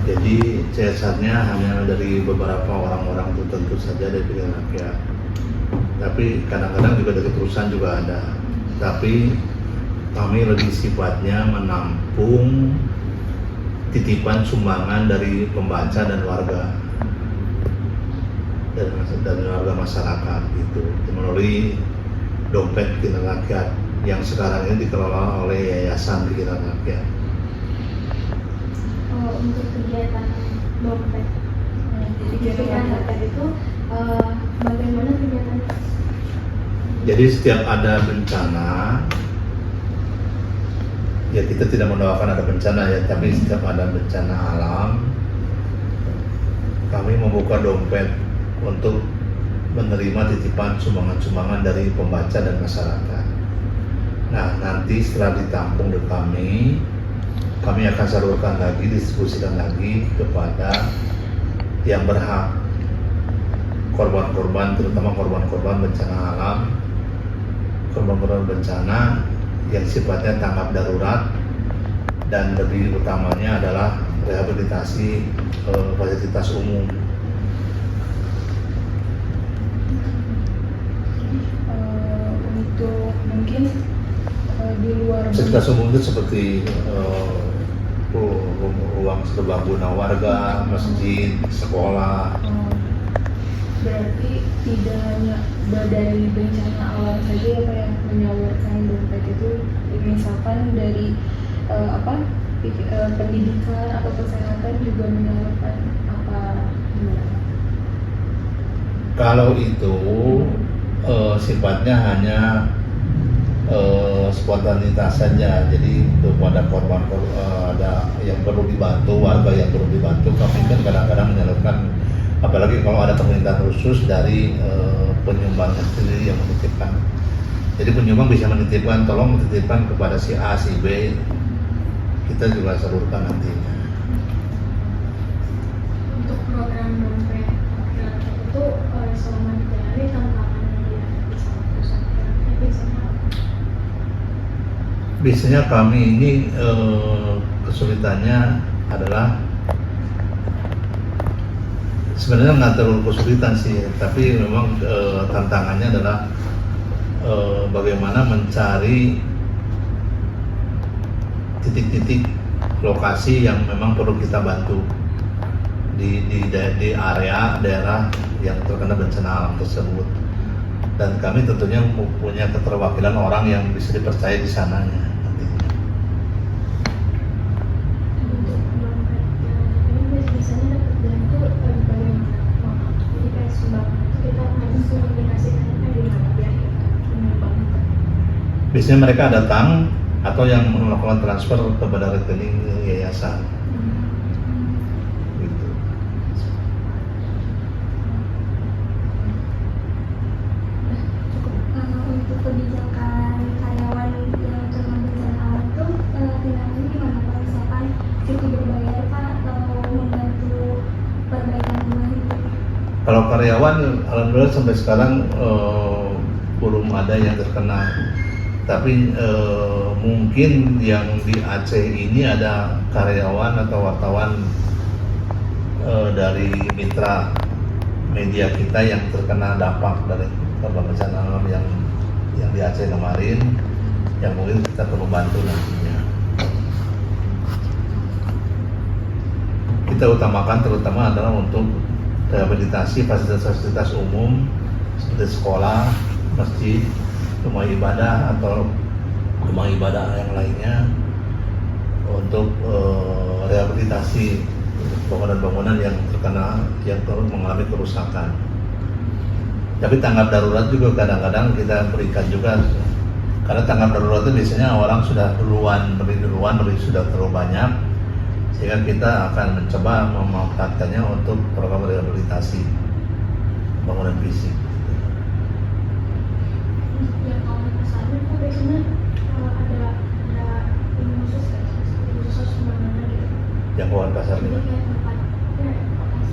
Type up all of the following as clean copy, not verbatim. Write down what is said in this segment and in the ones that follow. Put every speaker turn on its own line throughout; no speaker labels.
Jadi CSR-nya hanya dari beberapa orang-orang tertentu saja dari pilihan rakyat. Tapi kadang-kadang juga dari perusahaan juga ada. Tapi kami lebih sifatnya menampung titipan sumbangan dari pembaca dan warga dan warga masyarakat itu melalui dompet pikiran rakyat yang sekarang ini dikelola oleh Yayasan Pikiran Rakyat.
Untuk kegiatan dompet pikiran rakyat itu bagaimana kegiatannya?
Jadi setiap ada bencana, ya kita tidak mendoakan ada bencana ya, tapi setiap ada bencana alam, kami membuka dompet untuk menerima titipan sumbangan-sumbangan dari pembaca dan masyarakat. Nah, nanti setelah ditampung di kami akan salurkan lagi, distribusikan lagi kepada yang berhak, korban-korban, terutama korban-korban bencana alam, korban-korban bencana yang sifatnya tanggap darurat, dan lebih utamanya adalah rehabilitasi fasilitas umum.
Untuk mungkin di luar
Fasilitas umum itu seperti ruang serbaguna warga, masjid, sekolah.
Berarti tidak hanya dari bencana alam saja ya Pak yang menyalurkan dompet itu, misalkan dari pendidikan atau kesehatan juga menyalurkan apa gimana?
Kalau itu sifatnya hanya spontanitas saja. Jadi kepada korban ada yang perlu dibantu, warga yang perlu dibantu, kami kan kadang-kadang menyalurkan, apalagi kalau ada permintaan khusus dari penyumbangnya sendiri yang menitipkan. Jadi penyumbang bisa menitipkan, tolong menitipkan kepada si A, si B, kita juga salurkan nantinya.
Untuk program dompet itu selama dijalani tantangannya dia bisa pusat biasanya
Biasanya kami ini kesulitannya adalah sebenarnya nggak terlalu kesulitan sih, tapi memang tantangannya adalah bagaimana mencari titik-titik lokasi yang memang perlu kita bantu di area daerah yang terkena bencana alam tersebut, dan kami tentunya punya keterwakilan orang yang bisa dipercaya di sananya.
untuk dompet ini biasanya dapat bantu bagaimana? Jadi kayak sumbangan itu kita harus komunikasikannya di mana biar kita menyumbang.
Biasanya mereka datang atau yang melakukan transfer kepada rekening yayasan. Gitu.
Untuk kebijakan karyawan yang terkena bencana alam itu tindakannya gimana Pak? Misalkan cukup berbayar Pak atau membantu perbaikan rumah itu?
Kalau karyawan, alhamdulillah sampai sekarang belum ada yang terkena. Tapi mungkin yang di Aceh ini ada karyawan atau wartawan dari mitra media kita yang terkena dampak dari korban bencana alam yang di Aceh kemarin, yang mungkin kita perlu bantu nantinya. Kita utamakan terutama adalah untuk rehabilitasi fasilitas-fasilitas umum seperti sekolah, masjid, rumah ibadah atau rumah ibadah yang lainnya, untuk rehabilitasi bangunan-bangunan yang mengalami kerusakan. Tapi tanggap darurat juga kadang-kadang kita berikan juga, karena tanggap darurat itu biasanya orang sudah beli sudah terlalu banyak, sehingga kita akan mencoba memanfaatkannya untuk program rehabilitasi bangunan fisik.
Yang kalau pasarnya itu biasanya ada ini khusus sumbangannya gitu.
Yang kawan pasar
Jadi
ini
kayak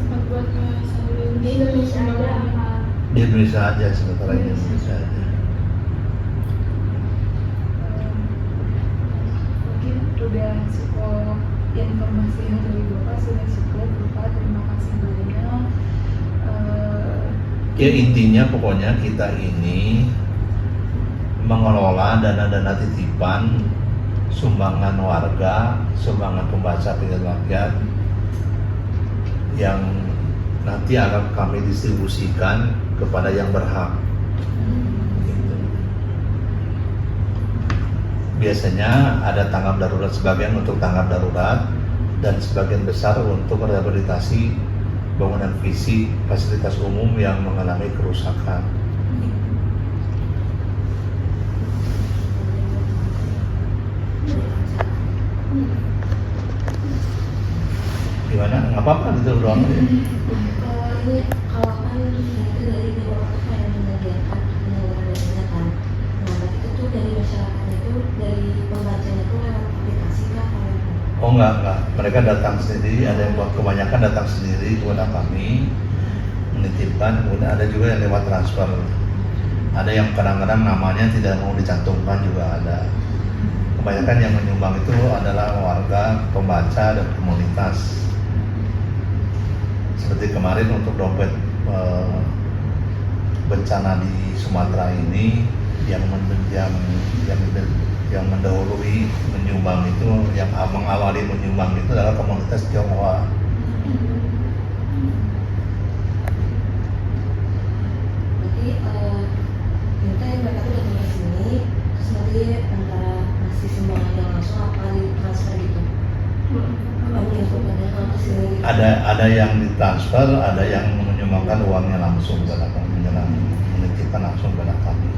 tempat buat salin di Indonesia ada apa?
di Indonesia aja, sementara ini Indonesia aja.
Mungkin udah cukup informasi yang dari Bapak sudah cukup
Ya intinya pokoknya kita ini mengelola dana-dana titipan, sumbangan warga, sumbangan pembaca pinggir rakyat yang nanti akan kami distribusikan kepada yang berhak. Gitu. Biasanya ada tanggap darurat, sebagian untuk tanggap darurat dan sebagian besar untuk rehabilitasi bangunan fisik fasilitas umum yang mengalami kerusakan. Gimana? Nggak apa-apa gitu doang.
Ini kalau kan itu dari beberapa yang menyediakan penyaluran dananya kan. Nah, berarti itu tuh dari masyarakatnya itu, dari pembacanya itu lewat aplikasi kah?
Oh enggak. Mereka datang sendiri, ada yang buat kebanyakan datang sendiri kepada kami menitipkan, kemudian ada juga yang lewat transfer. Ada yang kadang-kadang namanya tidak mau dicantumkan juga ada. Kebanyakan yang menyumbang itu adalah warga, pembaca, dan komunitas. Seperti kemarin untuk dompet bencana di Sumatera ini yang mendahului menyumbang itu, yang mengawali menyumbang itu adalah komunitas Tionghoa.
Berarti kita yang mereka tuh datang ke sini, terus nanti antara ngasih sumbangan yang langsung apa di transfer gitu?
Ada yang ditransfer, ada yang menyumbangkan uangnya langsung kepada kami, menitipkan langsung kepada kami.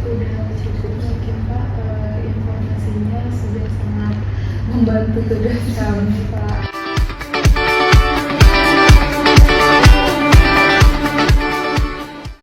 Udah cukup sekian Pak, informasinya sudah sangat membantu tugas kami Pak.